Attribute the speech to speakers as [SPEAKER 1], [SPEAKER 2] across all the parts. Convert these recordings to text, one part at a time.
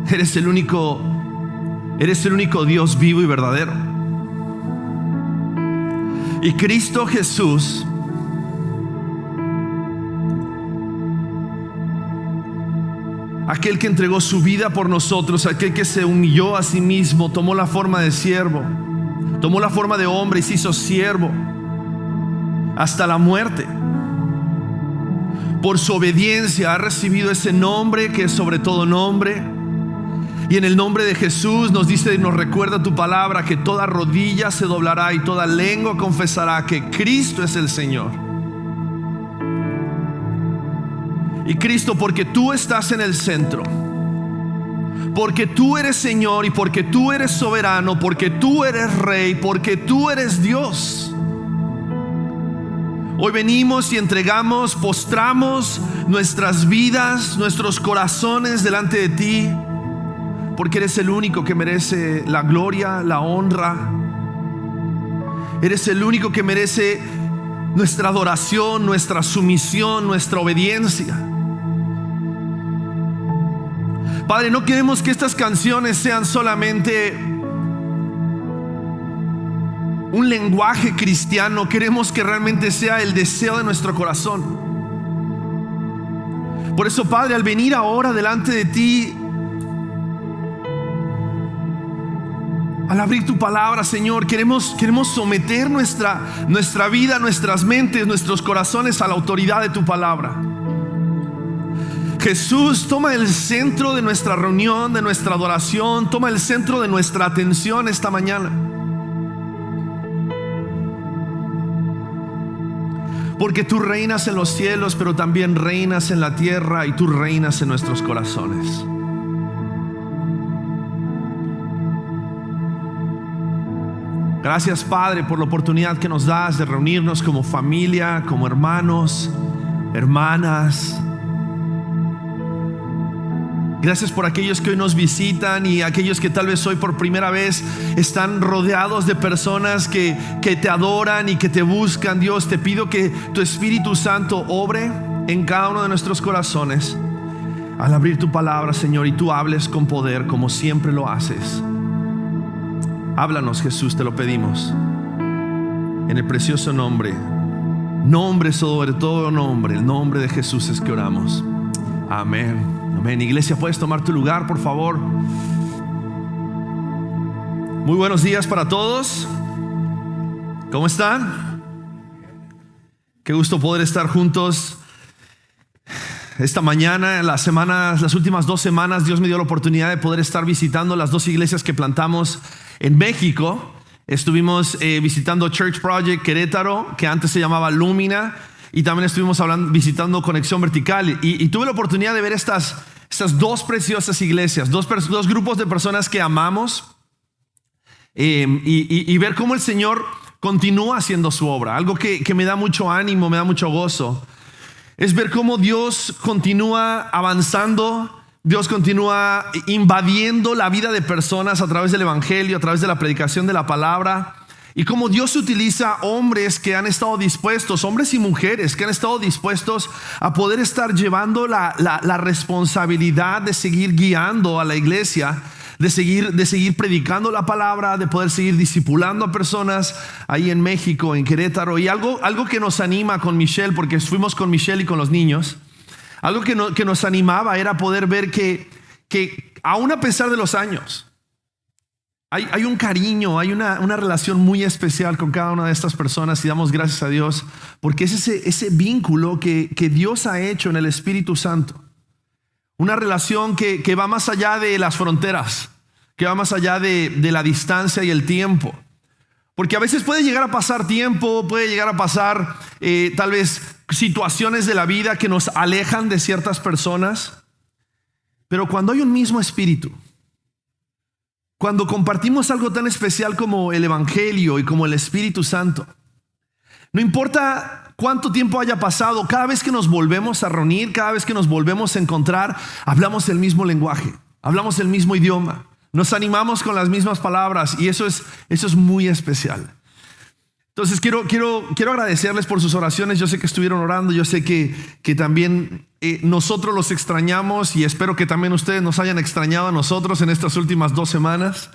[SPEAKER 1] Eres el único Dios vivo y verdadero. Y Cristo Jesús aquel que entregó su vida por nosotros, aquel que se humilló a sí mismo, tomó la forma de siervo, tomó la forma de hombre y se hizo siervo hasta la muerte. Por su obediencia ha recibido ese nombre que es sobre todo nombre. Y en el nombre de Jesús nos dice y nos recuerda tu palabra que toda rodilla se doblará y toda lengua confesará que Cristo es el Señor. Y Cristo, porque tú estás en el centro, porque tú eres Señor y porque tú eres soberano, porque tú eres Rey, porque tú eres Dios, hoy venimos y entregamos, postramos nuestras vidas, nuestros corazones delante de ti, porque eres el único que merece la gloria, la honra. Eres el único que merece nuestra adoración, nuestra sumisión, nuestra obediencia. Padre, no queremos que estas canciones sean solamente un lenguaje cristiano. Queremos que realmente sea el deseo de nuestro corazón. Por eso, Padre, al venir ahora delante de ti, al abrir tu palabra, Señor, queremos someter nuestra vida, nuestras mentes, nuestros corazones a la autoridad de tu palabra. Jesús, toma el centro de nuestra reunión, de nuestra adoración, toma el centro de nuestra atención esta mañana. Porque tú reinas en los cielos, pero también reinas en la tierra y tú reinas en nuestros corazones. Gracias, Padre, por la oportunidad que nos das de reunirnos como familia, como hermanos, hermanas. Gracias por aquellos que hoy nos visitan y aquellos que tal vez hoy por primera vez están rodeados de personas que te adoran y que te buscan. Dios, te pido que tu Espíritu Santo obre en cada uno de nuestros corazones al abrir tu palabra, Señor, y tú hables con poder como siempre lo haces. Háblanos, Jesús, te lo pedimos en el precioso nombre sobre todo nombre, el nombre de Jesús es que oramos. Amén, amén. Iglesia, puedes tomar tu lugar, por favor. Muy buenos días para todos. ¿Cómo están? Qué gusto poder estar juntos esta mañana. Las últimas 2 semanas Dios me dio la oportunidad de poder estar visitando las 2 iglesias que plantamos en México. Estuvimos visitando Church Project Querétaro, que antes se llamaba Lumina, y también estuvimos visitando Conexión Vertical, y tuve la oportunidad de ver estas 2 preciosas iglesias, dos grupos de personas que amamos, y ver cómo el Señor continúa haciendo su obra. Algo que me da mucho ánimo, me da mucho gozo, es ver cómo Dios continúa avanzando. Dios continúa invadiendo la vida de personas a través del evangelio, a través de la predicación de la palabra, y cómo Dios utiliza hombres que han estado dispuestos, hombres y mujeres que han estado dispuestos a poder estar llevando la responsabilidad de seguir guiando a la iglesia, de seguir predicando la palabra, de poder seguir discipulando a personas ahí en México, en Querétaro. Y algo que nos anima con Michelle, porque fuimos con Michelle y con los niños, algo que nos animaba era poder ver que aún a pesar de los años, hay un cariño, hay una relación muy especial con cada una de estas personas, y damos gracias a Dios porque es ese vínculo que Dios ha hecho en el Espíritu Santo. Una relación que va más allá de las fronteras, que va más allá de la distancia y el tiempo. Porque a veces puede llegar a pasar tiempo, puede llegar a pasar tal vez situaciones de la vida que nos alejan de ciertas personas. Pero cuando hay un mismo espíritu, cuando compartimos algo tan especial como el evangelio y como el Espíritu Santo, no importa cuánto tiempo haya pasado, cada vez que nos volvemos a reunir, cada vez que nos volvemos a encontrar, hablamos el mismo lenguaje, hablamos el mismo idioma, nos animamos con las mismas palabras, y eso es muy especial. Entonces quiero agradecerles por sus oraciones. Yo sé que estuvieron orando, yo sé que también nosotros los extrañamos y espero que también ustedes nos hayan extrañado a nosotros en estas últimas 2 semanas.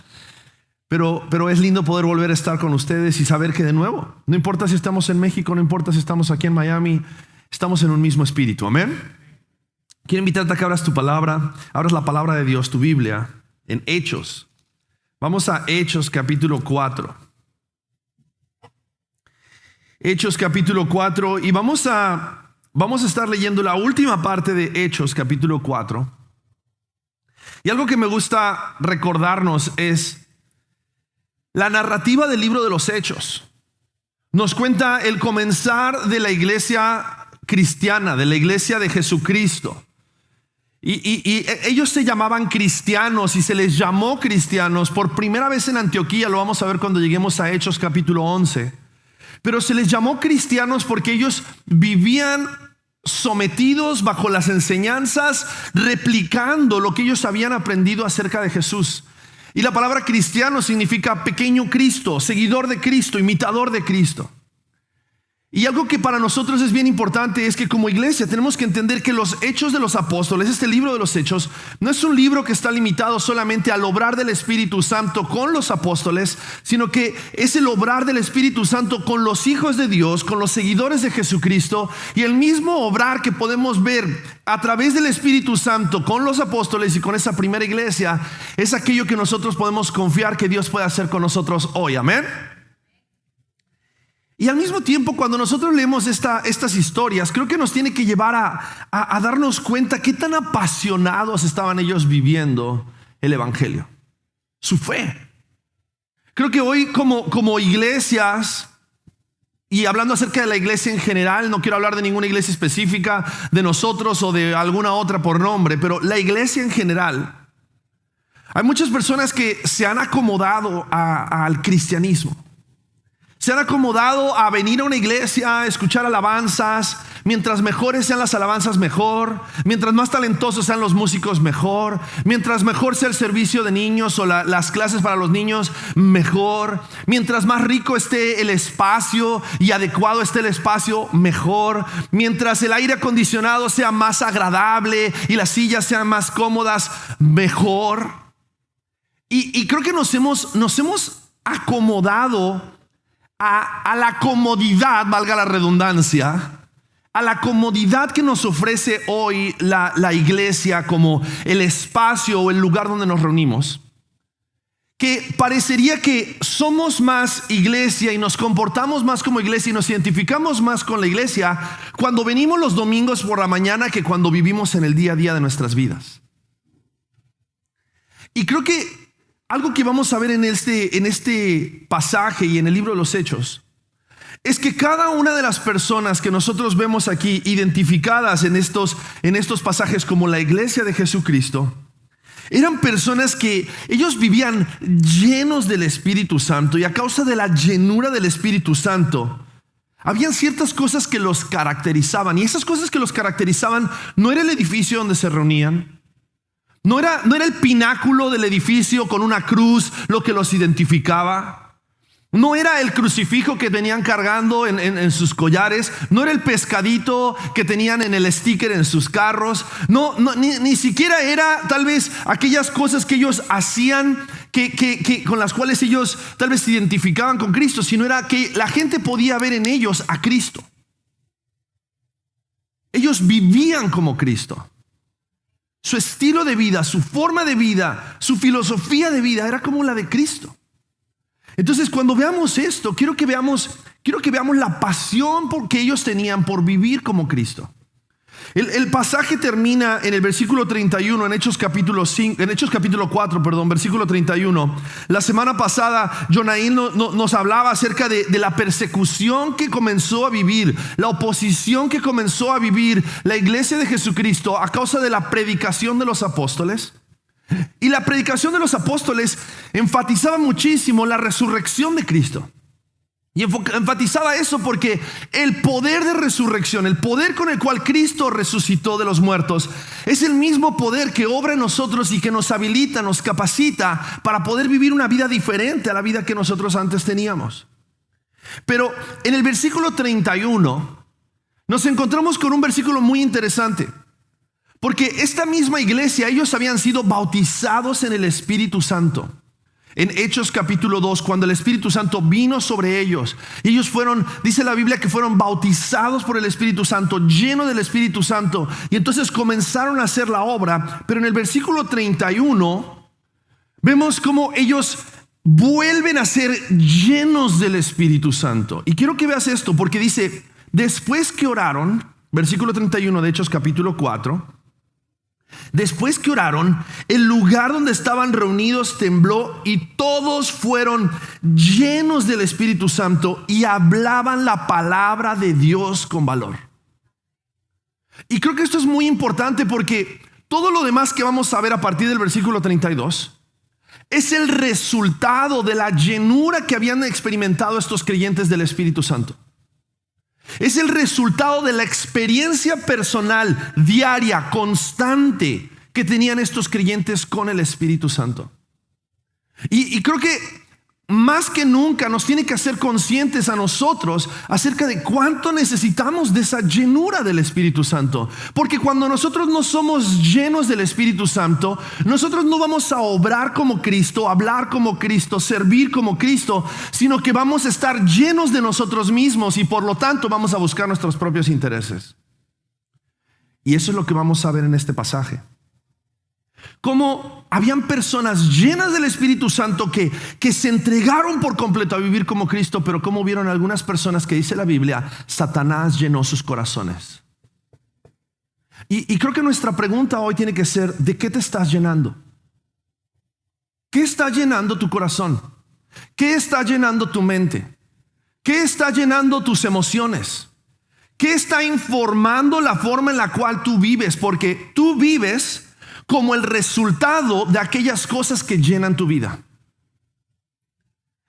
[SPEAKER 1] Pero es lindo poder volver a estar con ustedes y saber que de nuevo, no importa si estamos en México, no importa si estamos aquí en Miami, estamos en un mismo espíritu. Amén. Quiero invitarte a que abras tu palabra, abras la palabra de Dios, tu Biblia, en Hechos. Vamos a Hechos capítulo 4. Hechos capítulo 4 y vamos a estar leyendo la última parte de Hechos capítulo 4. Y algo que me gusta recordarnos es la narrativa del libro de los Hechos. Nos cuenta el comenzar de la iglesia cristiana, de la iglesia de Jesucristo. Y ellos se llamaban cristianos y se les llamó cristianos por primera vez en Antioquía. Lo vamos a ver cuando lleguemos a Hechos capítulo 11. Pero se les llamó cristianos porque ellos vivían sometidos bajo las enseñanzas, replicando lo que ellos habían aprendido acerca de Jesús. Y la palabra cristiano significa pequeño Cristo, seguidor de Cristo, imitador de Cristo. Y algo que para nosotros es bien importante es que como iglesia tenemos que entender que los Hechos de los Apóstoles, este libro de los Hechos, no es un libro que está limitado solamente al obrar del Espíritu Santo con los apóstoles, sino que es el obrar del Espíritu Santo con los hijos de Dios, con los seguidores de Jesucristo, y el mismo obrar que podemos ver a través del Espíritu Santo con los apóstoles y con esa primera iglesia es aquello que nosotros podemos confiar que Dios puede hacer con nosotros hoy. Amén. Y al mismo tiempo, cuando nosotros leemos estas historias, creo que nos tiene que llevar a darnos cuenta qué tan apasionados estaban ellos viviendo el evangelio, su fe. Creo que hoy como iglesias, y hablando acerca de la iglesia en general, no quiero hablar de ninguna iglesia específica, de nosotros o de alguna otra por nombre, pero la iglesia en general, hay muchas personas que se han acomodado al cristianismo. Se han acomodado a venir a una iglesia, a escuchar alabanzas. Mientras mejores sean las alabanzas, mejor. Mientras más talentosos sean los músicos, mejor. Mientras mejor sea el servicio de niños o las clases para los niños, mejor. Mientras más rico esté el espacio y adecuado esté el espacio, mejor. Mientras el aire acondicionado sea más agradable y las sillas sean más cómodas, mejor. Y creo que nos hemos acomodado a la comodidad, valga la redundancia, a la comodidad que nos ofrece hoy la iglesia como el espacio o el lugar donde nos reunimos, que parecería que somos más iglesia y nos comportamos más como iglesia y nos identificamos más con la iglesia cuando venimos los domingos por la mañana que cuando vivimos en el día a día de nuestras vidas. Y creo que algo que vamos a ver en este pasaje y en el libro de los Hechos es que cada una de las personas que nosotros vemos aquí identificadas en estos pasajes como la iglesia de Jesucristo eran personas que ellos vivían llenos del Espíritu Santo, y a causa de la llenura del Espíritu Santo habían ciertas cosas que los caracterizaban, y esas cosas que los caracterizaban no era el edificio donde se reunían. No era el pináculo del edificio con una cruz lo que los identificaba. No era el crucifijo que tenían cargando en sus collares. No era el pescadito que tenían en el sticker en sus carros. Ni siquiera era tal vez aquellas cosas que ellos hacían que con las cuales ellos tal vez se identificaban con Cristo, sino era que la gente podía ver en ellos a Cristo. Ellos vivían como Cristo. Su estilo de vida, su forma de vida, su filosofía de vida era como la de Cristo. Entonces, cuando veamos esto, quiero que veamos la pasión que ellos tenían por vivir como Cristo. El pasaje termina en el versículo 31, en Hechos capítulo 4, versículo 31. La semana pasada, Jonaín nos hablaba acerca de la persecución que comenzó a vivir, la oposición que comenzó a vivir la iglesia de Jesucristo a causa de la predicación de los apóstoles. Y la predicación de los apóstoles enfatizaba muchísimo la resurrección de Cristo. Y enfatizaba eso porque el poder de resurrección, el poder con el cual Cristo resucitó de los muertos, es el mismo poder que obra en nosotros y que nos habilita, nos capacita para poder vivir una vida diferente a la vida que nosotros antes teníamos. Pero en el versículo 31 nos encontramos con un versículo muy interesante. Porque esta misma iglesia, ellos habían sido bautizados en el Espíritu Santo. En Hechos capítulo 2, cuando el Espíritu Santo vino sobre ellos, ellos fueron, dice la Biblia, que fueron bautizados por el Espíritu Santo, llenos del Espíritu Santo, y entonces comenzaron a hacer la obra. Pero en el versículo 31 vemos cómo ellos vuelven a ser llenos del Espíritu Santo. Y quiero que veas esto, porque dice, después que oraron, versículo 31 de Hechos capítulo 4, después que oraron, el lugar donde estaban reunidos tembló y todos fueron llenos del Espíritu Santo y hablaban la palabra de Dios con valor. Y creo que esto es muy importante porque todo lo demás que vamos a ver a partir del versículo 32 es el resultado de la llenura que habían experimentado estos creyentes del Espíritu Santo. Es el resultado de la experiencia personal, diaria, constante que tenían estos creyentes con el Espíritu Santo. Y creo que más que nunca nos tiene que hacer conscientes a nosotros acerca de cuánto necesitamos de esa llenura del Espíritu Santo. Porque cuando nosotros no somos llenos del Espíritu Santo, nosotros no vamos a obrar como Cristo, hablar como Cristo, servir como Cristo, sino que vamos a estar llenos de nosotros mismos y por lo tanto vamos a buscar nuestros propios intereses. Y eso es lo que vamos a ver en este pasaje. Cómo habían personas llenas del Espíritu Santo que se entregaron por completo a vivir como Cristo, pero como vieron algunas personas que dice la Biblia, Satanás llenó sus corazones. Y creo que nuestra pregunta hoy tiene que ser, ¿de qué te estás llenando? ¿Qué está llenando tu corazón? ¿Qué está llenando tu mente? ¿Qué está llenando tus emociones? ¿Qué está informando la forma en la cual tú vives? Porque tú vives como el resultado de aquellas cosas que llenan tu vida.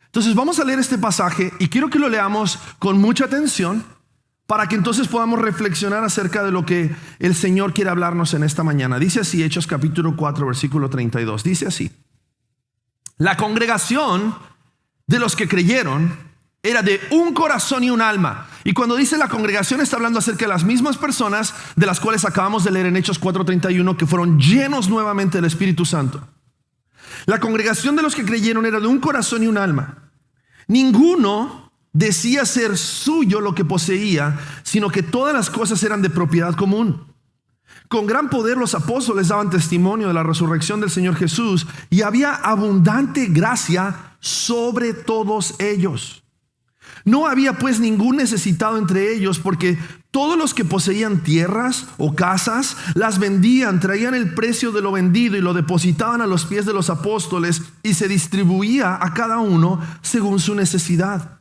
[SPEAKER 1] Entonces vamos a leer este pasaje y quiero que lo leamos con mucha atención para que entonces podamos reflexionar acerca de lo que el Señor quiere hablarnos en esta mañana. Dice así, Hechos capítulo 4, versículo 32. Dice así: la congregación de los que creyeron era de un corazón y un alma. Y cuando dice la congregación, está hablando acerca de las mismas personas de las cuales acabamos de leer en Hechos 4:31, que fueron llenos nuevamente del Espíritu Santo. La congregación de los que creyeron era de un corazón y un alma. Ninguno decía ser suyo lo que poseía, sino que todas las cosas eran de propiedad común. Con gran poder los apóstoles daban testimonio de la resurrección del Señor Jesús, y había abundante gracia sobre todos ellos. No había pues ningún necesitado entre ellos, porque todos los que poseían tierras o casas las vendían, traían el precio de lo vendido y lo depositaban a los pies de los apóstoles, y se distribuía a cada uno según su necesidad.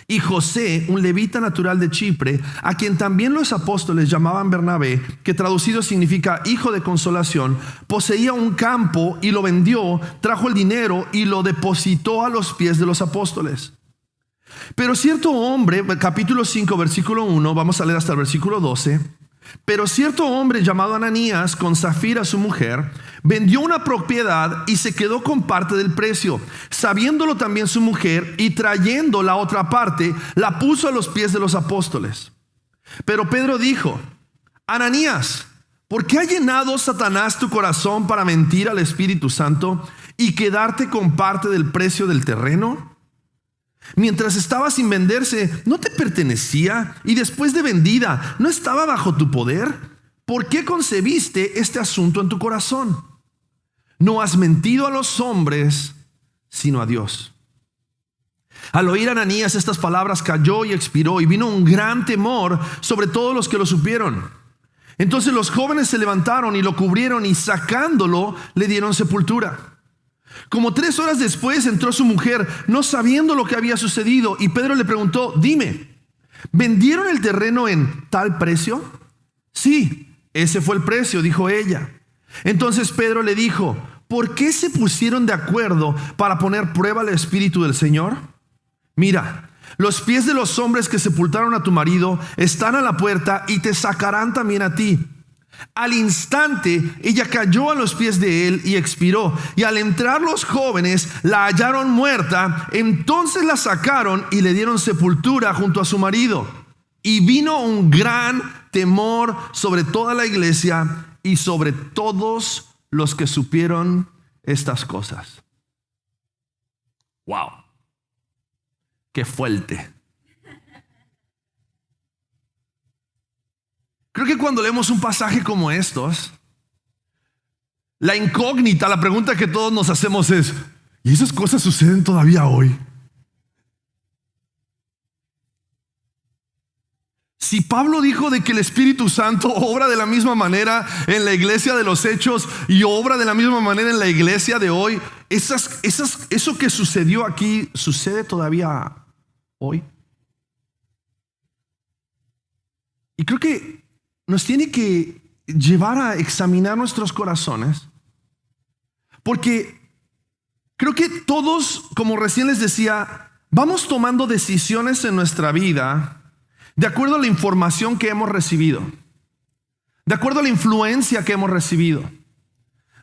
[SPEAKER 1] Y José, un levita natural de Chipre, a quien también los apóstoles llamaban Bernabé, que traducido significa hijo de consolación, poseía un campo y lo vendió, trajo el dinero y lo depositó a los pies de los apóstoles. Pero cierto hombre, capítulo 5, versículo 1, vamos a leer hasta el versículo 12. Pero cierto hombre llamado Ananías, con Zafira su mujer, vendió una propiedad y se quedó con parte del precio, sabiéndolo también su mujer, y trayendo la otra parte, la puso a los pies de los apóstoles. Pero Pedro dijo: Ananías, ¿por qué ha llenado Satanás tu corazón para mentir al Espíritu Santo y quedarte con parte del precio del terreno? Mientras estaba sin venderse, ¿no te pertenecía? Y después de vendida, ¿no estaba bajo tu poder? ¿Por qué concebiste este asunto en tu corazón? No has mentido a los hombres, sino a Dios. Al oír Ananías estas palabras, cayó y expiró, y vino un gran temor sobre todos los que lo supieron. Entonces los jóvenes se levantaron y lo cubrieron, y sacándolo le dieron sepultura. Como 3 horas después entró su mujer, no sabiendo lo que había sucedido, y Pedro le preguntó: dime, ¿vendieron el terreno en tal precio? Sí, ese fue el precio, dijo ella. Entonces Pedro le dijo: ¿por qué se pusieron de acuerdo para poner prueba al Espíritu del Señor? Mira, los pies de los hombres que sepultaron a tu marido están a la puerta y te sacarán también a ti. Al instante, ella cayó a los pies de él y expiró. Y al entrar los jóvenes, la hallaron muerta. Entonces la sacaron y le dieron sepultura junto a su marido. Y vino un gran temor sobre toda la iglesia y sobre todos los que supieron estas cosas. ¡Wow! ¡Qué fuerte! Creo que cuando leemos un pasaje como estos, la incógnita, la pregunta que todos nos hacemos es: ¿y esas cosas suceden todavía hoy? Si Pablo dijo de que el Espíritu Santo obra de la misma manera en la iglesia de los Hechos y obra de la misma manera en la iglesia de hoy, eso que sucedió aquí sucede todavía hoy. Y creo que nos tiene que llevar a examinar nuestros corazones, porque creo que todos, como recién les decía, vamos tomando decisiones en nuestra vida de acuerdo a la información que hemos recibido, de acuerdo a la influencia que hemos recibido,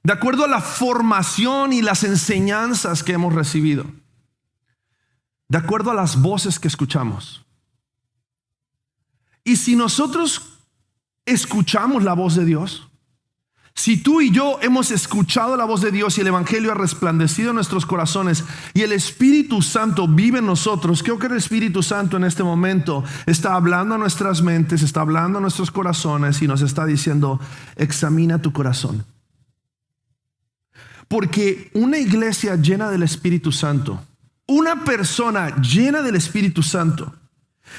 [SPEAKER 1] de acuerdo a la formación y las enseñanzas que hemos recibido, de acuerdo a las voces que escuchamos. Y si nosotros escuchamos la voz de Dios, si tú y yo hemos escuchado la voz de Dios y el Evangelio ha resplandecido en nuestros corazones y el Espíritu Santo vive en nosotros, creo que el Espíritu Santo en este momento está hablando a nuestras mentes, está hablando a nuestros corazones y nos está diciendo: examina tu corazón. Porque una iglesia llena del Espíritu Santo, una persona llena del Espíritu Santo,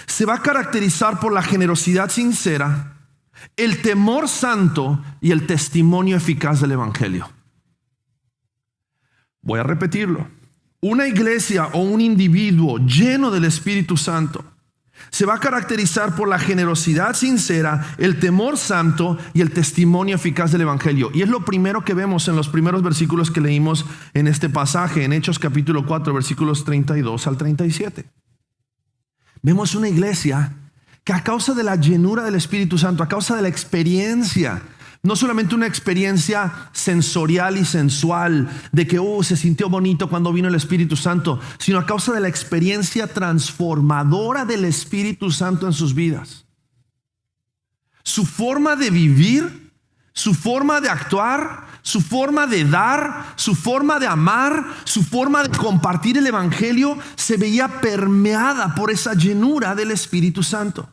[SPEAKER 1] se va a caracterizar por la generosidad sincera, el temor santo y el testimonio eficaz del Evangelio. Voy a repetirlo. Una iglesia o un individuo lleno del Espíritu Santo se va a caracterizar por la generosidad sincera, el temor santo y el testimonio eficaz del Evangelio. Y es lo primero que vemos en los primeros versículos que leímos en este pasaje, en Hechos capítulo 4, versículos 32 al 37. Vemos una iglesia que a causa de la llenura del Espíritu Santo, a causa de la experiencia, no solamente una experiencia sensorial y sensual de que se sintió bonito cuando vino el Espíritu Santo, sino a causa de la experiencia transformadora del Espíritu Santo en sus vidas. Su forma de vivir, su forma de actuar, su forma de dar, su forma de amar, su forma de compartir el Evangelio se veía permeada por esa llenura del Espíritu Santo.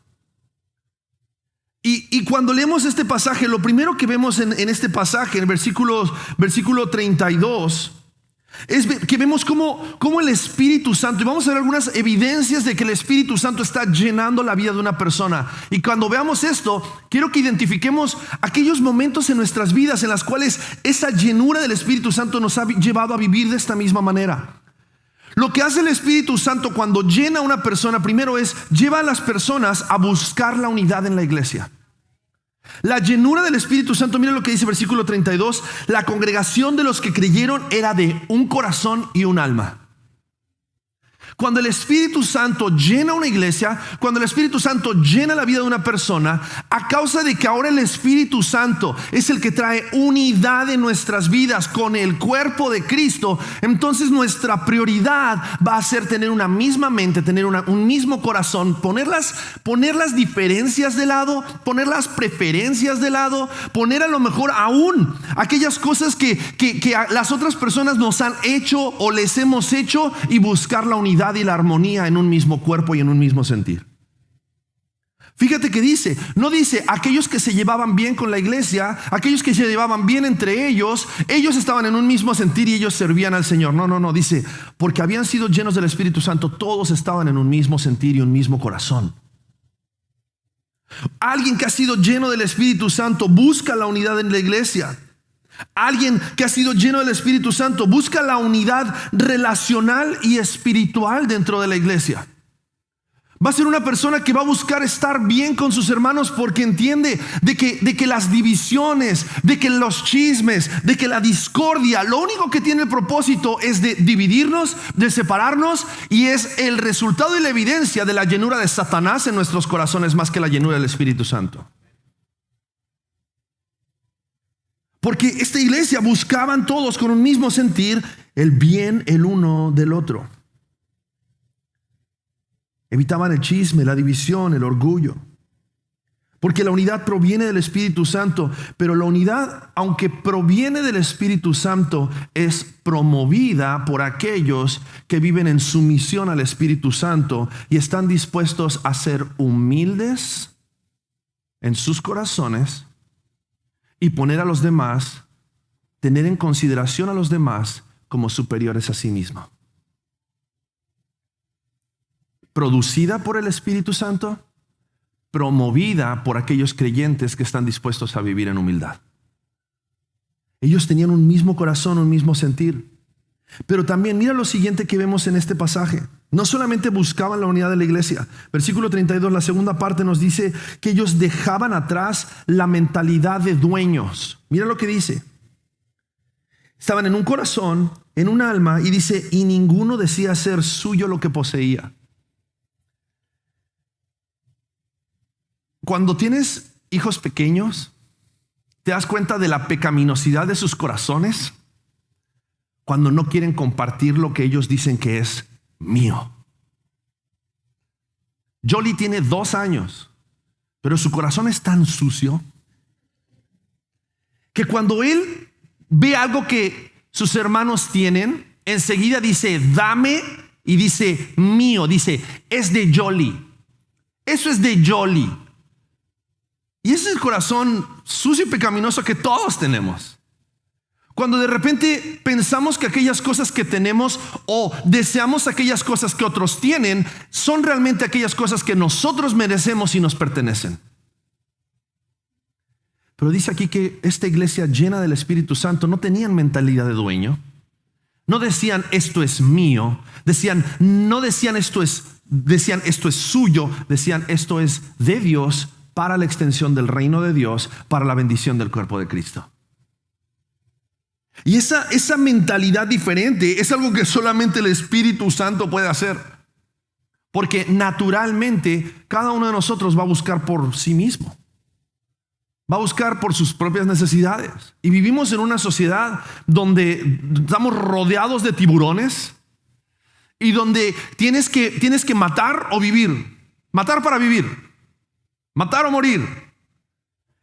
[SPEAKER 1] Y cuando leemos este pasaje, lo primero que vemos en este pasaje, en el versículo 32, es que vemos cómo el Espíritu Santo, y vamos a ver algunas evidencias de que el Espíritu Santo está llenando la vida de una persona. Y cuando veamos esto, quiero que identifiquemos aquellos momentos en nuestras vidas en las cuales esa llenura del Espíritu Santo nos ha llevado a vivir de esta misma manera. Lo que hace el Espíritu Santo cuando llena a una persona, primero lleva a las personas a buscar la unidad en la iglesia. La llenura del Espíritu Santo, miren lo que dice versículo 32, la congregación de los que creyeron era de un corazón y un alma. Cuando el Espíritu Santo llena una iglesia, cuando el Espíritu Santo llena la vida de una persona, a causa de que ahora el Espíritu Santo es el que trae unidad en nuestras vidas con el cuerpo de Cristo, entonces nuestra prioridad va a ser tener una misma mente, tener un mismo corazón, poner las diferencias de lado, poner las preferencias de lado, poner a lo mejor aún aquellas cosas que las otras personas nos han hecho o les hemos hecho y buscar la unidad y la armonía en un mismo cuerpo y en un mismo sentir. Fíjate que no dice aquellos que se llevaban bien con la iglesia, aquellos que se llevaban bien entre ellos estaban en un mismo sentir y ellos servían al Señor. No, dice, porque habían sido llenos del Espíritu Santo, todos estaban en un mismo sentir y un mismo corazón. Alguien que ha sido lleno del Espíritu Santo busca la unidad en la iglesia. Alguien que ha sido lleno del Espíritu Santo busca la unidad relacional y espiritual dentro de la iglesia. Va a ser una persona que va a buscar estar bien con sus hermanos porque entiende de que las divisiones, de que los chismes, de que la discordia, lo único que tiene el propósito es de dividirnos, de separarnos, y es el resultado y la evidencia de la llenura de Satanás en nuestros corazones más que la llenura del Espíritu Santo. Porque esta iglesia buscaban todos con un mismo sentir el bien el uno del otro. Evitaban el chisme, la división, el orgullo. Porque la unidad proviene del Espíritu Santo, pero la unidad, aunque proviene del Espíritu Santo, es promovida por aquellos que viven en sumisión al Espíritu Santo y están dispuestos a ser humildes en sus corazones y poner a los demás, tener en consideración a los demás como superiores a sí mismo. Producida por el Espíritu Santo, promovida por aquellos creyentes que están dispuestos a vivir en humildad. Ellos tenían un mismo corazón, un mismo sentir. Pero también mira lo siguiente que vemos en este pasaje. No solamente buscaban la unidad de la iglesia. Versículo 32, la segunda parte nos dice que ellos dejaban atrás la mentalidad de dueños. Mira lo que dice. Estaban en un corazón, en un alma, y dice, y ninguno decía ser suyo lo que poseía. Cuando tienes hijos pequeños, ¿te das cuenta de la pecaminosidad de sus corazones? Cuando no quieren compartir lo que ellos dicen que es mío. Jolie tiene 2 años, pero su corazón es tan sucio que cuando él ve algo que sus hermanos tienen, enseguida dice, dame, y dice, mío, dice, es de Jolie. Eso es de Jolie. Y ese es el corazón sucio y pecaminoso que todos tenemos. Cuando de repente pensamos que aquellas cosas que tenemos o deseamos aquellas cosas que otros tienen son realmente aquellas cosas que nosotros merecemos y nos pertenecen. Pero dice aquí que esta iglesia llena del Espíritu Santo no tenían mentalidad de dueño. No decían esto es mío. No decían esto es suyo. Decían esto es de Dios, para la extensión del reino de Dios, para la bendición del cuerpo de Cristo. Y esa mentalidad diferente es algo que solamente el Espíritu Santo puede hacer. Porque naturalmente cada uno de nosotros va a buscar por sí mismo. Va a buscar por sus propias necesidades. Y vivimos en una sociedad donde estamos rodeados de tiburones y donde tienes que matar o vivir. Matar para vivir. Matar o morir.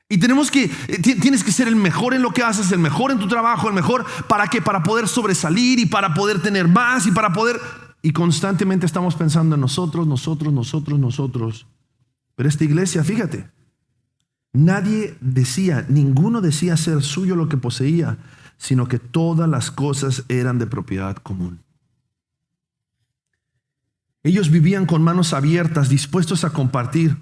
[SPEAKER 1] Y tienes que ser el mejor en lo que haces, el mejor en tu trabajo, el mejor ¿para qué? Para poder sobresalir y para poder tener más y para poder... Y constantemente estamos pensando en nosotros. Pero esta iglesia, fíjate, ninguno decía ser suyo lo que poseía, sino que todas las cosas eran de propiedad común. Ellos vivían con manos abiertas, dispuestos a compartir.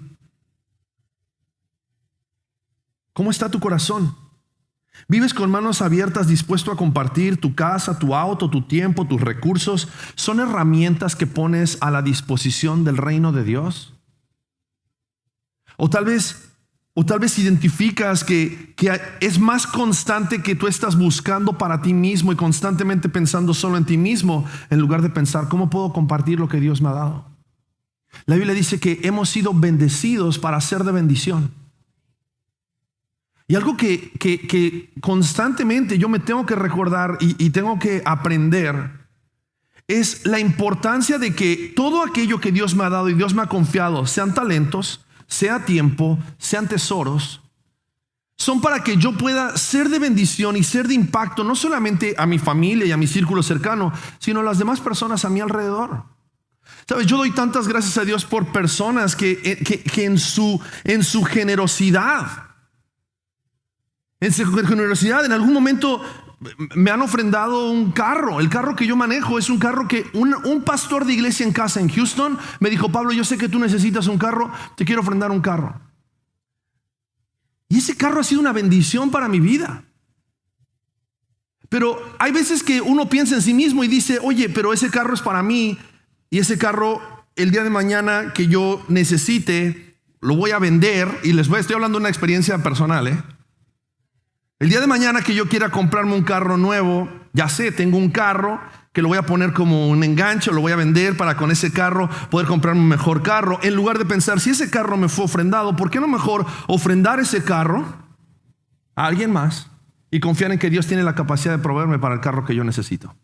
[SPEAKER 1] ¿Cómo está tu corazón? ¿Vives con manos abiertas, dispuesto a compartir tu casa, tu auto, tu tiempo, tus recursos? ¿Son herramientas que pones a la disposición del reino de Dios? O tal vez identificas que es más constante que tú estás buscando para ti mismo y constantemente pensando solo en ti mismo, en lugar de pensar, ¿cómo puedo compartir lo que Dios me ha dado? La Biblia dice que hemos sido bendecidos para ser de bendición. Y algo que constantemente yo me tengo que recordar y tengo que aprender es la importancia de que todo aquello que Dios me ha dado y Dios me ha confiado, sean talentos, sea tiempo, sean tesoros, son para que yo pueda ser de bendición y ser de impacto, no solamente a mi familia y a mi círculo cercano, sino a las demás personas a mi alrededor. ¿Sabes? Yo doy tantas gracias a Dios por personas que en su generosidad, en algún momento me han ofrendado un carro. El carro que yo manejo es un carro que un pastor de iglesia en casa en Houston me dijo, Pablo, yo sé que tú necesitas un carro, te quiero ofrendar un carro. Y ese carro ha sido una bendición para mi vida. Pero hay veces que uno piensa en sí mismo y dice, oye, pero ese carro es para mí y ese carro el día de mañana que yo necesite lo voy a vender. Y estoy hablando de una experiencia personal, El día de mañana que yo quiera comprarme un carro nuevo, ya sé, tengo un carro que lo voy a poner como un enganche, lo voy a vender para con ese carro poder comprarme un mejor carro. En lugar de pensar, si ese carro me fue ofrendado, ¿por qué no mejor ofrendar ese carro a alguien más y confiar en que Dios tiene la capacidad de proveerme para el carro que yo necesito.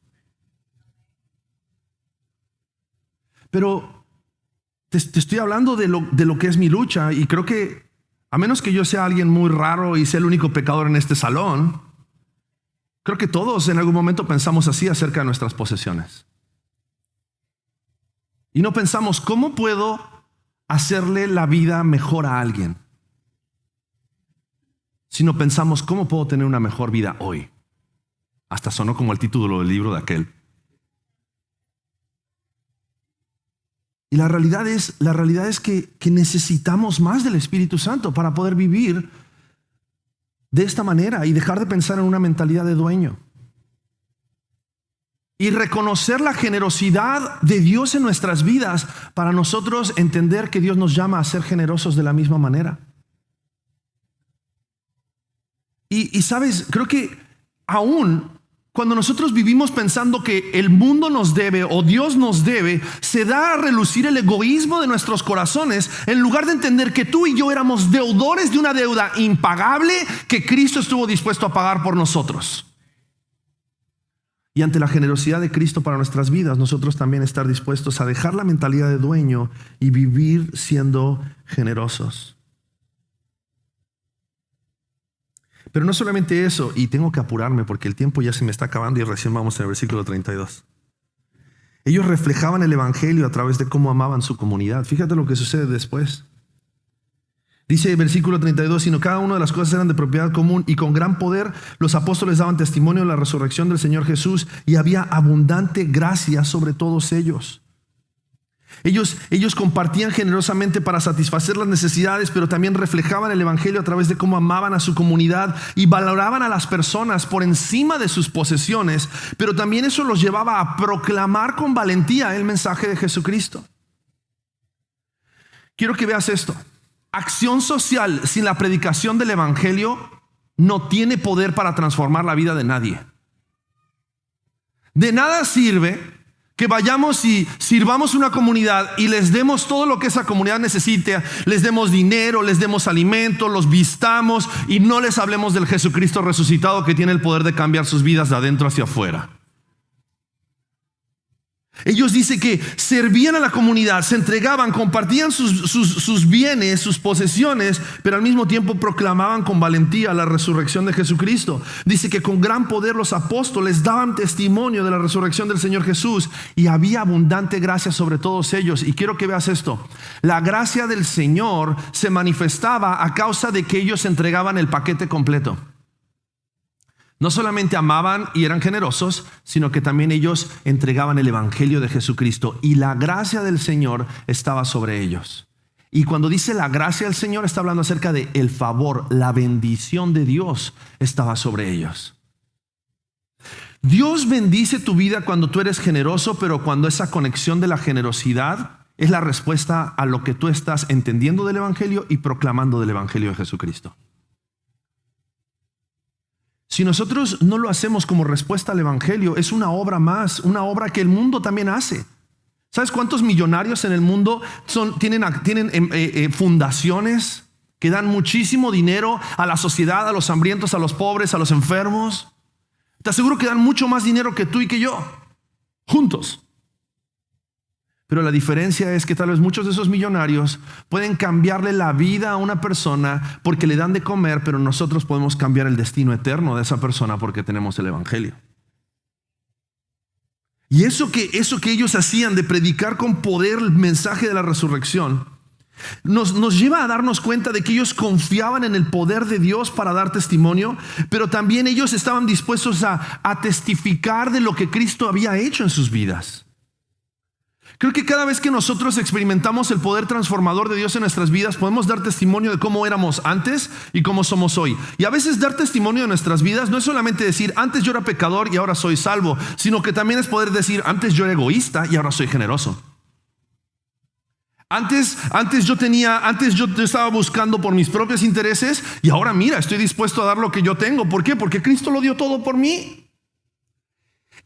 [SPEAKER 1] Pero te estoy hablando de lo que es mi lucha, y creo que a menos que yo sea alguien muy raro y sea el único pecador en este salón, creo que todos en algún momento pensamos así acerca de nuestras posesiones. Y no pensamos, ¿cómo puedo hacerle la vida mejor a alguien? Sino pensamos, ¿cómo puedo tener una mejor vida hoy? Hasta sonó como el título del libro de aquel. Y la realidad es que necesitamos más del Espíritu Santo para poder vivir de esta manera y dejar de pensar en una mentalidad de dueño. Y reconocer la generosidad de Dios en nuestras vidas para nosotros entender que Dios nos llama a ser generosos de la misma manera. Y sabes, creo que aún cuando nosotros vivimos pensando que el mundo nos debe o Dios nos debe, se da a relucir el egoísmo de nuestros corazones en lugar de entender que tú y yo éramos deudores de una deuda impagable que Cristo estuvo dispuesto a pagar por nosotros. Y ante la generosidad de Cristo para nuestras vidas, nosotros también estar dispuestos a dejar la mentalidad de dueño y vivir siendo generosos. Pero no solamente eso, y tengo que apurarme porque el tiempo ya se me está acabando y recién vamos en el versículo 32. Ellos reflejaban el evangelio a través de cómo amaban su comunidad. Fíjate lo que sucede después. Dice el versículo 32, sino cada una de las cosas eran de propiedad común, y con gran poder los apóstoles daban testimonio de la resurrección del Señor Jesús, y había abundante gracia sobre todos ellos. Ellos compartían generosamente para satisfacer las necesidades, pero también reflejaban el evangelio a través de cómo amaban a su comunidad y valoraban a las personas por encima de sus posesiones, pero también eso los llevaba a proclamar con valentía el mensaje de Jesucristo. Quiero que veas esto. Acción social sin la predicación del evangelio no tiene poder para transformar la vida de nadie. De nada sirve que vayamos y sirvamos una comunidad y les demos todo lo que esa comunidad necesite, les demos dinero, les demos alimento, los vistamos y no les hablemos del Jesucristo resucitado que tiene el poder de cambiar sus vidas de adentro hacia afuera. Ellos dicen que servían a la comunidad, se entregaban, compartían sus bienes, sus posesiones, pero al mismo tiempo proclamaban con valentía la resurrección de Jesucristo. Dice que con gran poder los apóstoles daban testimonio de la resurrección del Señor Jesús, y había abundante gracia sobre todos ellos. Y quiero que veas esto. La gracia del Señor se manifestaba a causa de que ellos entregaban el paquete completo. No solamente amaban y eran generosos, sino que también ellos entregaban el evangelio de Jesucristo, y la gracia del Señor estaba sobre ellos. Y cuando dice la gracia del Señor, está hablando acerca de el favor, la bendición de Dios estaba sobre ellos. Dios bendice tu vida cuando tú eres generoso, pero cuando esa conexión de la generosidad es la respuesta a lo que tú estás entendiendo del evangelio y proclamando del evangelio de Jesucristo. Si nosotros no lo hacemos como respuesta al evangelio, es una obra más, una obra que el mundo también hace. ¿Sabes cuántos millonarios en el mundo tienen fundaciones que dan muchísimo dinero a la sociedad, a los hambrientos, a los pobres, a los enfermos? Te aseguro que dan mucho más dinero que tú y que yo, juntos. Pero la diferencia es que tal vez muchos de esos millonarios pueden cambiarle la vida a una persona porque le dan de comer, pero nosotros podemos cambiar el destino eterno de esa persona porque tenemos el evangelio. Y eso que ellos hacían de predicar con poder el mensaje de la resurrección nos lleva a darnos cuenta de que ellos confiaban en el poder de Dios para dar testimonio, pero también ellos estaban dispuestos a testificar de lo que Cristo había hecho en sus vidas. Creo que cada vez que nosotros experimentamos el poder transformador de Dios en nuestras vidas, podemos dar testimonio de cómo éramos antes y cómo somos hoy. Y a veces dar testimonio de nuestras vidas no es solamente decir, antes yo era pecador y ahora soy salvo, sino que también es poder decir, antes yo era egoísta y ahora soy generoso. Antes yo estaba buscando por mis propios intereses y ahora mira, estoy dispuesto a dar lo que yo tengo. ¿Por qué? Porque Cristo lo dio todo por mí.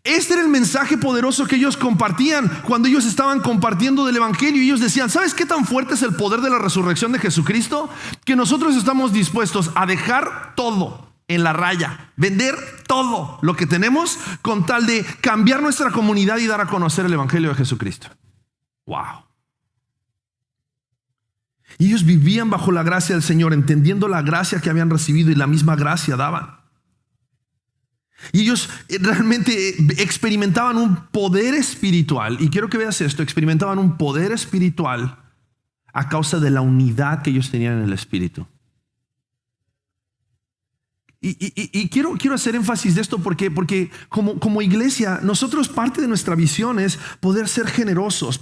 [SPEAKER 1] Este era el mensaje poderoso que ellos compartían cuando ellos estaban compartiendo del evangelio. Y ellos decían, ¿sabes qué tan fuerte es el poder de la resurrección de Jesucristo? Que nosotros estamos dispuestos a dejar todo en la raya, vender todo lo que tenemos con tal de cambiar nuestra comunidad y dar a conocer el evangelio de Jesucristo. Wow. Y ellos vivían bajo la gracia del Señor, entendiendo la gracia que habían recibido y la misma gracia daban. Y ellos realmente experimentaban un poder espiritual. Y quiero que veas esto, experimentaban un poder espiritual a causa de la unidad que ellos tenían en el Espíritu. Y quiero hacer énfasis de esto porque como iglesia, nosotros parte de nuestra visión es poder ser generosos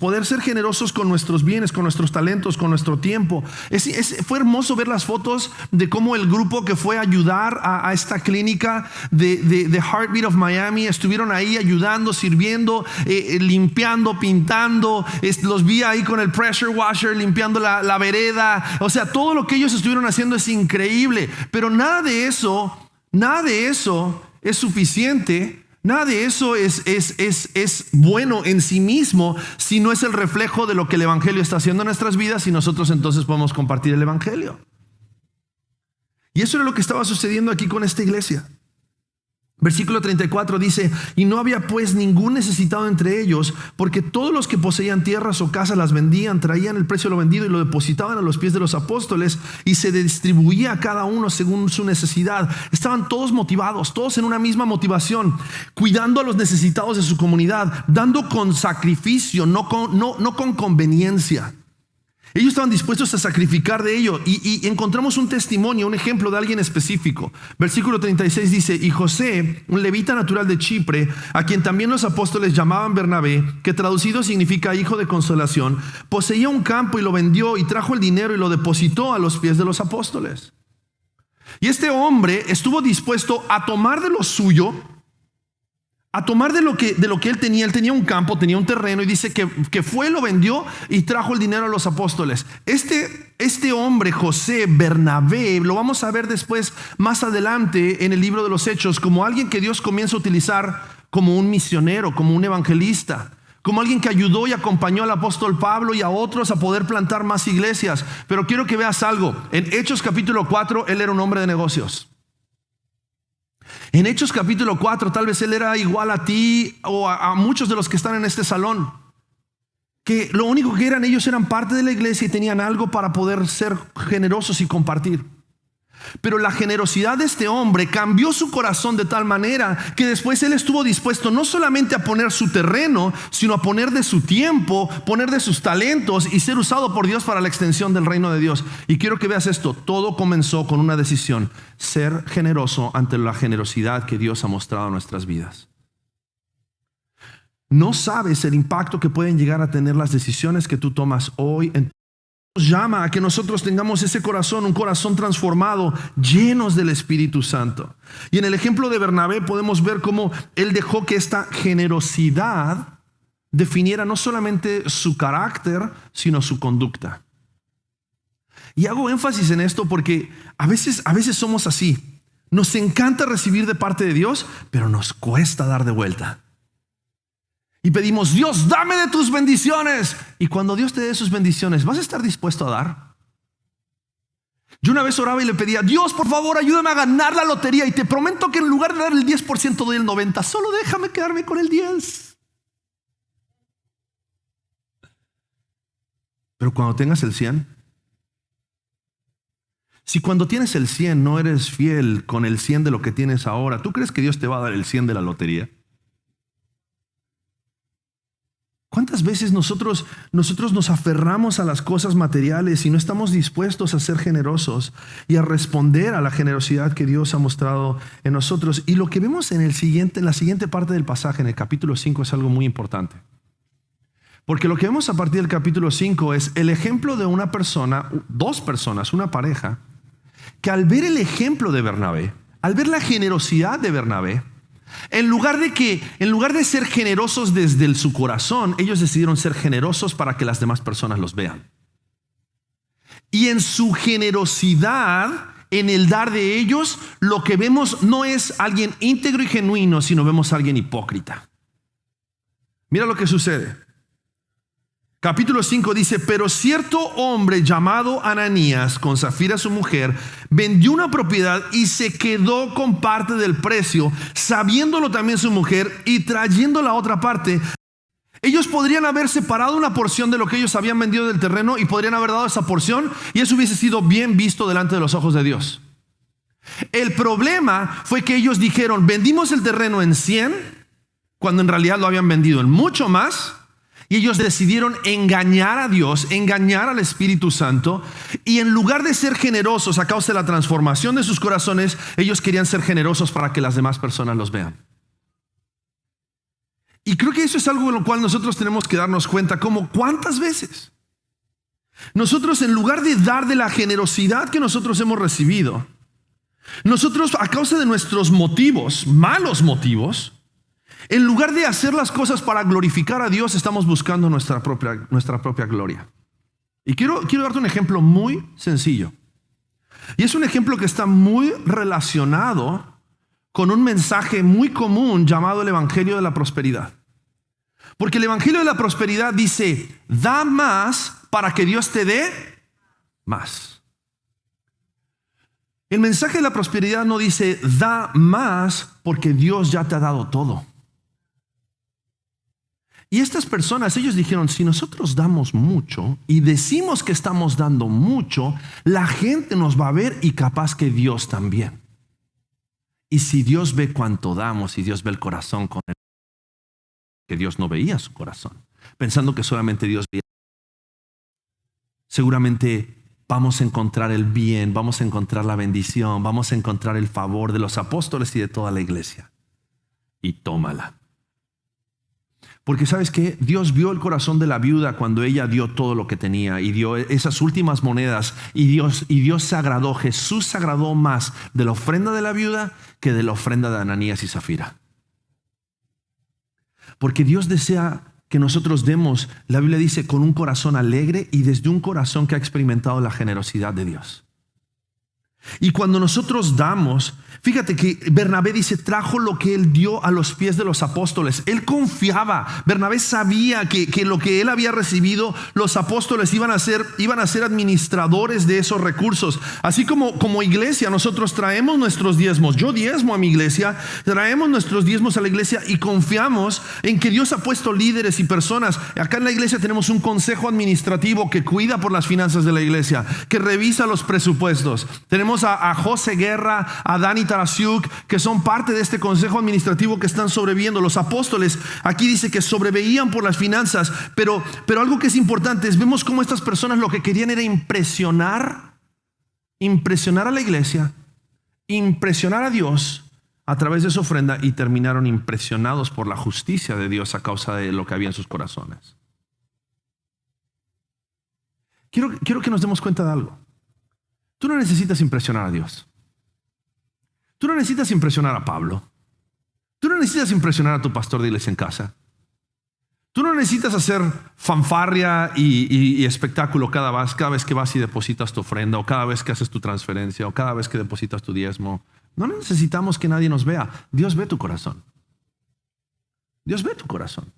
[SPEAKER 1] con nuestros bienes, con nuestros talentos, con nuestro tiempo. Fue hermoso ver las fotos de cómo el grupo que fue a ayudar a esta clínica de Heartbeat of Miami estuvieron ahí ayudando, sirviendo, limpiando, pintando. Los vi ahí con el pressure washer limpiando la vereda. O sea, todo lo que ellos estuvieron haciendo es increíble, pero nada de eso es suficiente. Nada de eso es bueno en sí mismo si no es el reflejo de lo que el evangelio está haciendo en nuestras vidas, y nosotros entonces podemos compartir el evangelio. Y eso era lo que estaba sucediendo aquí con esta iglesia. Versículo 34 dice: y no había pues ningún necesitado entre ellos, porque todos los que poseían tierras o casas las vendían, traían el precio de lo vendido y lo depositaban a los pies de los apóstoles, y se distribuía a cada uno según su necesidad. Estaban todos motivados, todos en una misma motivación, cuidando a los necesitados de su comunidad, dando con sacrificio, no con conveniencia. Ellos estaban dispuestos a sacrificar de ello, y encontramos un testimonio, un ejemplo de alguien específico. Versículo 36 dice: y José, un levita natural de Chipre, a quien también los apóstoles llamaban Bernabé, que traducido significa hijo de consolación, poseía un campo y lo vendió, y trajo el dinero y lo depositó a los pies de los apóstoles. Y este hombre estuvo dispuesto a tomar de lo suyo, a tomar de lo que él tenía. Él tenía un campo, tenía un terreno, y dice que fue, lo vendió y trajo el dinero a los apóstoles. Este hombre, José, Bernabé, lo vamos a ver después, más adelante en el libro de los Hechos, como alguien que Dios comienza a utilizar como un misionero, como un evangelista, como alguien que ayudó y acompañó al apóstol Pablo y a otros a poder plantar más iglesias. Pero quiero que veas algo. En Hechos capítulo 4, él era un hombre de negocios. En Hechos capítulo 4, tal vez él era igual a ti o a muchos de los que están en este salón, que lo único que eran, ellos eran parte de la iglesia y tenían algo para poder ser generosos y compartir. Pero la generosidad de este hombre cambió su corazón de tal manera que después él estuvo dispuesto no solamente a poner su terreno, sino a poner de su tiempo, poner de sus talentos y ser usado por Dios para la extensión del reino de Dios. Y quiero que veas esto: todo comenzó con una decisión: ser generoso ante la generosidad que Dios ha mostrado en nuestras vidas. No sabes el impacto que pueden llegar a tener las decisiones que tú tomas hoy. Nos llama a que nosotros tengamos ese corazón, un corazón transformado, llenos del Espíritu Santo. Y en el ejemplo de Bernabé podemos ver cómo él dejó que esta generosidad definiera no solamente su carácter, sino su conducta. Y hago énfasis en esto porque a veces somos así. Nos encanta recibir de parte de Dios, pero nos cuesta dar de vuelta. Y pedimos: Dios, dame de tus bendiciones. Y cuando Dios te dé sus bendiciones, ¿vas a estar dispuesto a dar? Yo una vez oraba y le pedía: Dios, por favor, ayúdame a ganar la lotería, y te prometo que en lugar de dar el 10% doy el 90%. Solo déjame quedarme con el 10%. Pero cuando tengas el 100%, si cuando tienes el 100% no eres fiel con el 100% de lo que tienes ahora, ¿tú crees que Dios te va a dar el 100% de la lotería? ¿Cuántas veces nosotros nos aferramos a las cosas materiales y no estamos dispuestos a ser generosos y a responder a la generosidad que Dios ha mostrado en nosotros? Y lo que vemos en la siguiente parte del pasaje, en el capítulo 5, es algo muy importante. Porque lo que vemos a partir del capítulo 5 es el ejemplo de una persona, dos personas, una pareja, que al ver el ejemplo de Bernabé, al ver la generosidad de Bernabé, en lugar de ser generosos desde su corazón, ellos decidieron ser generosos para que las demás personas los vean. Y en su generosidad, en el dar de ellos, lo que vemos no es alguien íntegro y genuino, sino vemos a alguien hipócrita. Mira lo que sucede. Capítulo 5 dice, pero cierto hombre llamado Ananías, con Zafira su mujer, vendió una propiedad y se quedó con parte del precio, sabiéndolo también su mujer y trayendo la otra parte. Ellos podrían haber separado una porción de lo que ellos habían vendido del terreno y podrían haber dado esa porción y eso hubiese sido bien visto delante de los ojos de Dios. El problema fue que ellos dijeron, vendimos el terreno en 100, cuando en realidad lo habían vendido en mucho más. Y ellos decidieron engañar a Dios, engañar al Espíritu Santo. Y en lugar de ser generosos a causa de la transformación de sus corazones, ellos querían ser generosos para que las demás personas los vean. Y creo que eso es algo en lo cual nosotros tenemos que darnos cuenta, como cuántas veces nosotros, en lugar de dar de la generosidad que nosotros hemos recibido, nosotros a causa de nuestros motivos, malos motivos, en lugar de hacer las cosas para glorificar a Dios, estamos buscando nuestra propia gloria. Y quiero darte un ejemplo muy sencillo. Y es un ejemplo que está muy relacionado con un mensaje muy común llamado el Evangelio de la Prosperidad. Porque el Evangelio de la Prosperidad dice, da más para que Dios te dé más. El mensaje de la prosperidad no dice, da más porque Dios ya te ha dado todo. Y estas personas, ellos dijeron, si nosotros damos mucho y decimos que estamos dando mucho, la gente nos va a ver y capaz que Dios también. Y si Dios ve cuánto damos y Dios ve el corazón con él, que Dios no veía su corazón, pensando que solamente Dios veía, seguramente vamos a encontrar el bien, vamos a encontrar la bendición, vamos a encontrar el favor de los apóstoles y de toda la iglesia. Y tómala. Porque ¿sabes qué? Dios vio el corazón de la viuda cuando ella dio todo lo que tenía y dio esas últimas monedas y Dios se agradó, Jesús se agradó más de la ofrenda de la viuda que de la ofrenda de Ananías y Zafira. Porque Dios desea que nosotros demos, la Biblia dice, con un corazón alegre y desde un corazón que ha experimentado la generosidad de Dios. Y cuando nosotros damos, fíjate que Bernabé dice, trajo lo que él dio a los pies de los apóstoles. Él confiaba, Bernabé sabía que lo que él había recibido, los apóstoles iban a ser administradores de esos recursos. Así como iglesia, nosotros traemos nuestros diezmos. Yo diezmo a mi iglesia, traemos nuestros diezmos a la iglesia y confiamos en que Dios ha puesto líderes y personas. Acá en la iglesia tenemos un consejo administrativo que cuida por las finanzas de la iglesia, que revisa los presupuestos. Tenemos a José Guerra, a Dani Tarasiuk, que son parte de este consejo administrativo que están sobreviviendo. Los apóstoles, aquí dice que sobreveían por las finanzas, pero algo que es importante es, vemos cómo estas personas lo que querían era impresionar a la iglesia, impresionar a Dios a través de su ofrenda y terminaron impresionados por la justicia de Dios a causa de lo que había en sus corazones. Quiero que nos demos cuenta de algo. Tú no necesitas impresionar a Dios. Tú no necesitas impresionar a Pablo. Tú no necesitas impresionar a tu pastor de iglesia en casa. Tú no necesitas hacer fanfarria y espectáculo cada vez que vas y depositas tu ofrenda, o cada vez que haces tu transferencia, o cada vez que depositas tu diezmo. No necesitamos que nadie nos vea. Dios ve tu corazón. Dios ve tu corazón.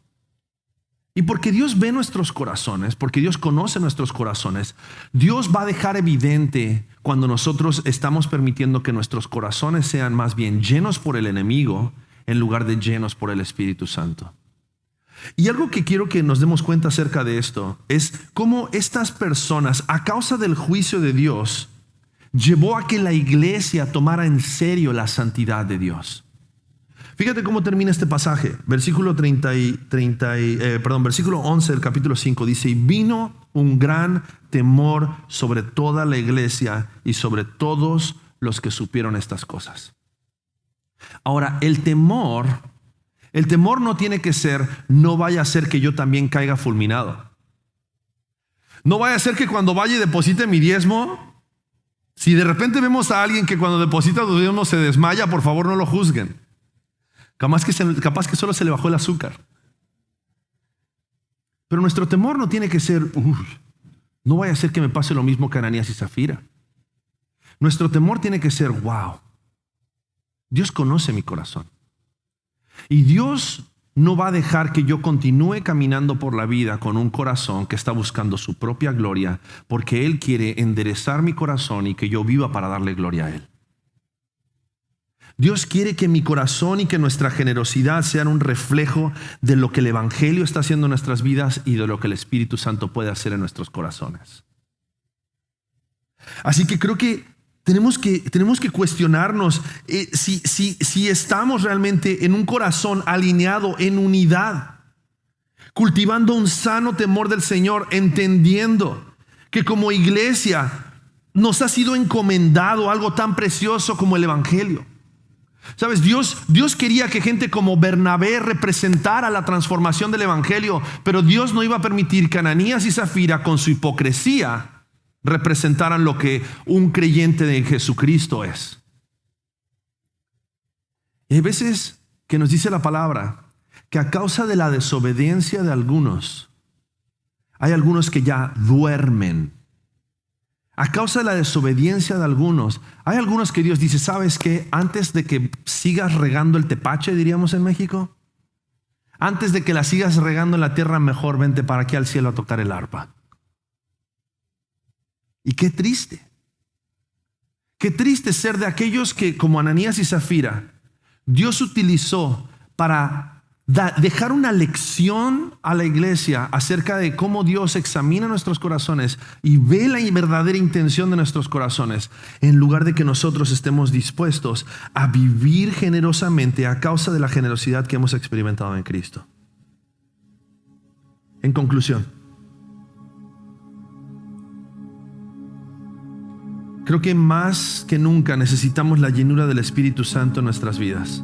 [SPEAKER 1] Y porque Dios ve nuestros corazones, porque Dios conoce nuestros corazones, Dios va a dejar evidente cuando nosotros estamos permitiendo que nuestros corazones sean más bien llenos por el enemigo en lugar de llenos por el Espíritu Santo. Y algo que quiero que nos demos cuenta acerca de esto es cómo estas personas, a causa del juicio de Dios, llevó a que la iglesia tomara en serio la santidad de Dios. Fíjate cómo termina este pasaje. Versículo 11 del capítulo 5 dice, y vino un gran temor sobre toda la iglesia y sobre todos los que supieron estas cosas. Ahora, el temor no tiene que ser, no vaya a ser que yo también caiga fulminado. No vaya a ser que cuando vaya y deposite mi diezmo, si de repente vemos a alguien que cuando deposita su diezmo se desmaya, por favor no lo juzguen. Capaz que solo se le bajó el azúcar. Pero nuestro temor no tiene que ser, no vaya a ser que me pase lo mismo que Ananías y Zafira. Nuestro temor tiene que ser, wow, Dios conoce mi corazón. Y Dios no va a dejar que yo continúe caminando por la vida con un corazón que está buscando su propia gloria, porque Él quiere enderezar mi corazón y que yo viva para darle gloria a Él. Dios quiere que mi corazón y que nuestra generosidad sean un reflejo de lo que el Evangelio está haciendo en nuestras vidas y de lo que el Espíritu Santo puede hacer en nuestros corazones. Así que creo que tenemos que cuestionarnos si estamos realmente en un corazón alineado en unidad, cultivando un sano temor del Señor, entendiendo que como iglesia nos ha sido encomendado algo tan precioso como el Evangelio. ¿Sabes? Dios quería que gente como Bernabé representara la transformación del Evangelio, pero Dios no iba a permitir que Ananías y Zafira con su hipocresía representaran lo que un creyente de Jesucristo es. Y hay veces que nos dice la palabra que a causa de la desobediencia de algunos, hay algunos que ya duermen. A causa de la desobediencia de algunos, hay algunos que Dios dice, ¿sabes qué? Antes de que sigas regando el tepache, diríamos en México, antes de que la sigas regando en la tierra, mejor vente para aquí al cielo a tocar el arpa. Y qué triste ser de aquellos que, como Ananías y Zafira, Dios utilizó para dejar una lección a la iglesia acerca de cómo Dios examina nuestros corazones y ve la verdadera intención de nuestros corazones, en lugar de que nosotros estemos dispuestos a vivir generosamente a causa de la generosidad que hemos experimentado en Cristo. En conclusión, creo que más que nunca necesitamos la llenura del Espíritu Santo en nuestras vidas.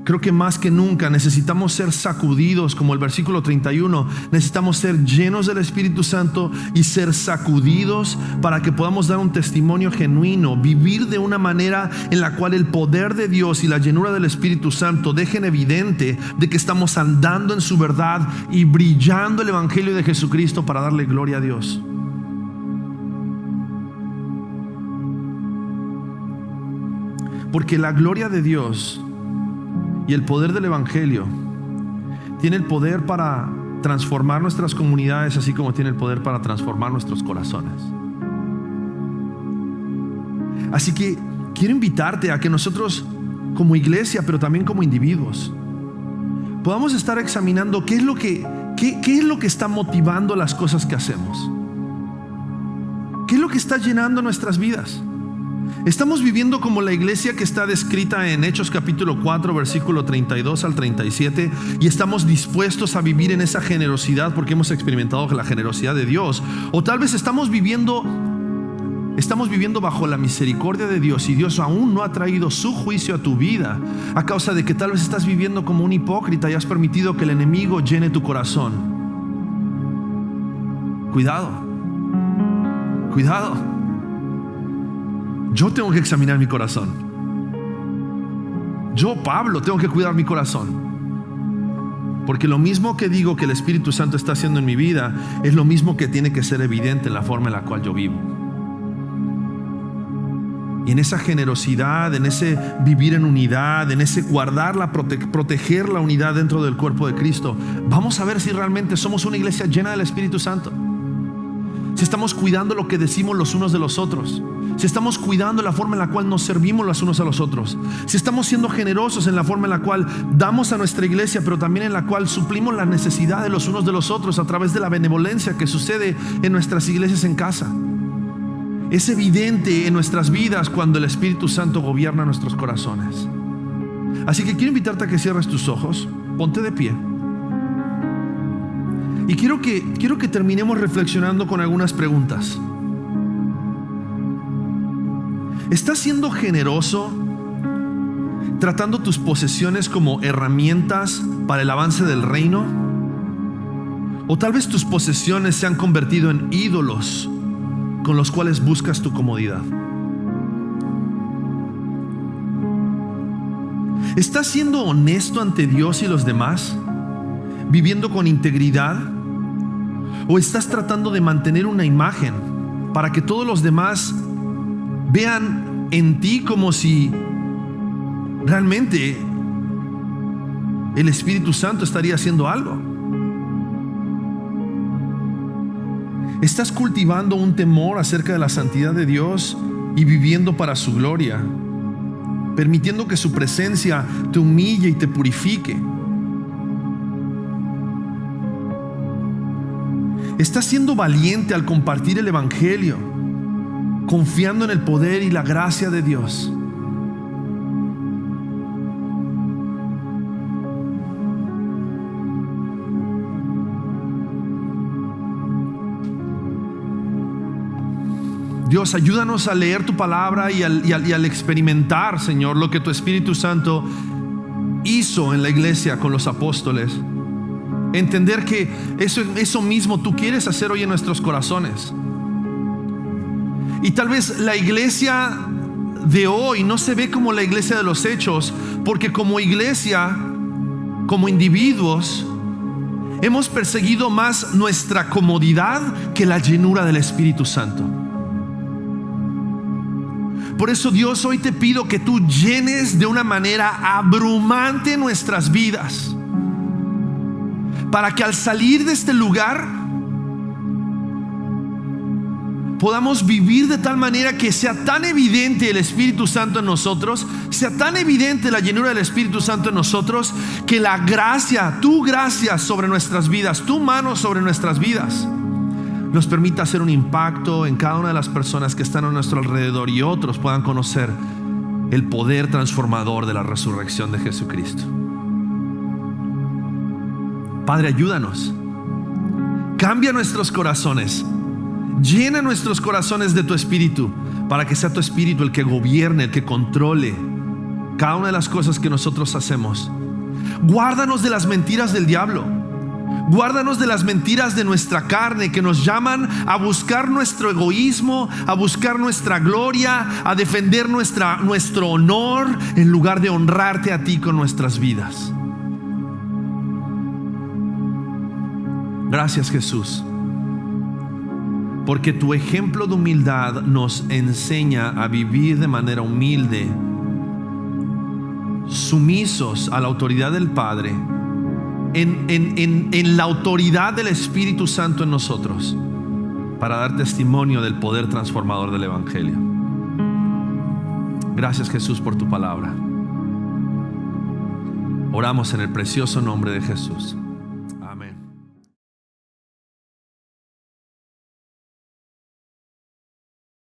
[SPEAKER 1] Creo que más que nunca necesitamos ser sacudidos, como el versículo 31. Necesitamos ser llenos del Espíritu Santo y ser sacudidos para que podamos dar un testimonio genuino, vivir de una manera en la cual el poder de Dios y la llenura del Espíritu Santo dejen evidente de que estamos andando en su verdad y brillando el Evangelio de Jesucristo para darle gloria a Dios. Porque la gloria de Dios y el poder del Evangelio tiene el poder para transformar nuestras comunidades, así como tiene el poder para transformar nuestros corazones. Así que quiero invitarte a que nosotros como iglesia, pero también como individuos, podamos estar examinando qué es lo que está motivando las cosas que hacemos. ¿Qué es lo que está llenando nuestras vidas? Estamos viviendo como la iglesia que está descrita en Hechos capítulo 4, versículo 32 al 37, y estamos dispuestos a vivir en esa generosidad porque hemos experimentado la generosidad de Dios. O tal vez estamos viviendo bajo la misericordia de Dios y Dios aún no ha traído su juicio a tu vida a causa de que tal vez estás viviendo como un hipócrita y has permitido que el enemigo llene tu corazón. Cuidado. Yo tengo que examinar mi corazón. Yo, Pablo, tengo que cuidar mi corazón. Porque lo mismo que digo que el Espíritu Santo está haciendo en mi vida es lo mismo que tiene que ser evidente en la forma en la cual yo vivo. Y en esa generosidad, en ese vivir en unidad, en ese guardarla, proteger la unidad dentro del cuerpo de Cristo, vamos a ver si realmente somos una iglesia llena del Espíritu Santo. Si estamos cuidando lo que decimos los unos de los otros, si estamos cuidando la forma en la cual nos servimos los unos a los otros, si estamos siendo generosos en la forma en la cual damos a nuestra iglesia, pero también en la cual suplimos la necesidad de los unos de los otros a través de la benevolencia que sucede en nuestras iglesias en casa. Es evidente en nuestras vidas cuando el Espíritu Santo gobierna nuestros corazones. Así que quiero invitarte a que cierres tus ojos, ponte de pie. Y quiero que terminemos reflexionando con algunas preguntas. ¿Estás siendo generoso tratando tus posesiones como herramientas para el avance del reino? O tal vez tus posesiones se han convertido en ídolos con los cuales buscas tu comodidad. ¿Estás siendo honesto ante Dios y los demás, viviendo con integridad? ¿O estás tratando de mantener una imagen para que todos los demás vean en ti como si realmente el Espíritu Santo estaría haciendo algo. ¿Estás cultivando un temor acerca de la santidad de Dios y viviendo para su gloria, permitiendo que su presencia te humille y te purifique? ¿Estás siendo valiente al compartir el Evangelio, confiando en el poder y la gracia de Dios? Dios, ayúdanos a leer tu palabra y al experimentar, Señor, lo que tu Espíritu Santo hizo en la iglesia con los apóstoles. Entender que eso mismo tú quieres hacer hoy en nuestros corazones. Y tal vez la iglesia de hoy no se ve como la iglesia de los hechos, porque como iglesia, como individuos, hemos perseguido más nuestra comodidad que la llenura del Espíritu Santo. Por eso, Dios, hoy te pido que tú llenes de una manera abrumante nuestras vidas, para que al salir de este lugar podamos vivir de tal manera que sea tan evidente el Espíritu Santo en nosotros, sea tan evidente la llenura del Espíritu Santo en nosotros, que la gracia, tu gracia sobre nuestras vidas, tu mano sobre nuestras vidas, nos permita hacer un impacto en cada una de las personas que están a nuestro alrededor, y otros puedan conocer el poder transformador de la resurrección de Jesucristo. Padre, ayúdanos. Cambia nuestros corazones. Llena nuestros corazones de tu Espíritu, para que sea tu Espíritu el que gobierne, el que controle cada una de las cosas que nosotros hacemos. Guárdanos de las mentiras del diablo. Guárdanos de las mentiras de nuestra carne, que nos llaman a buscar nuestro egoísmo, a buscar nuestra gloria, a defender nuestro honor, en lugar de honrarte a ti con nuestras vidas. Gracias, Jesús, porque tu ejemplo de humildad nos enseña a vivir de manera humilde, sumisos a la autoridad del Padre, en la autoridad del Espíritu Santo en nosotros, para dar testimonio del poder transformador del Evangelio. Gracias, Jesús, por tu palabra. Oramos en el precioso nombre de Jesús.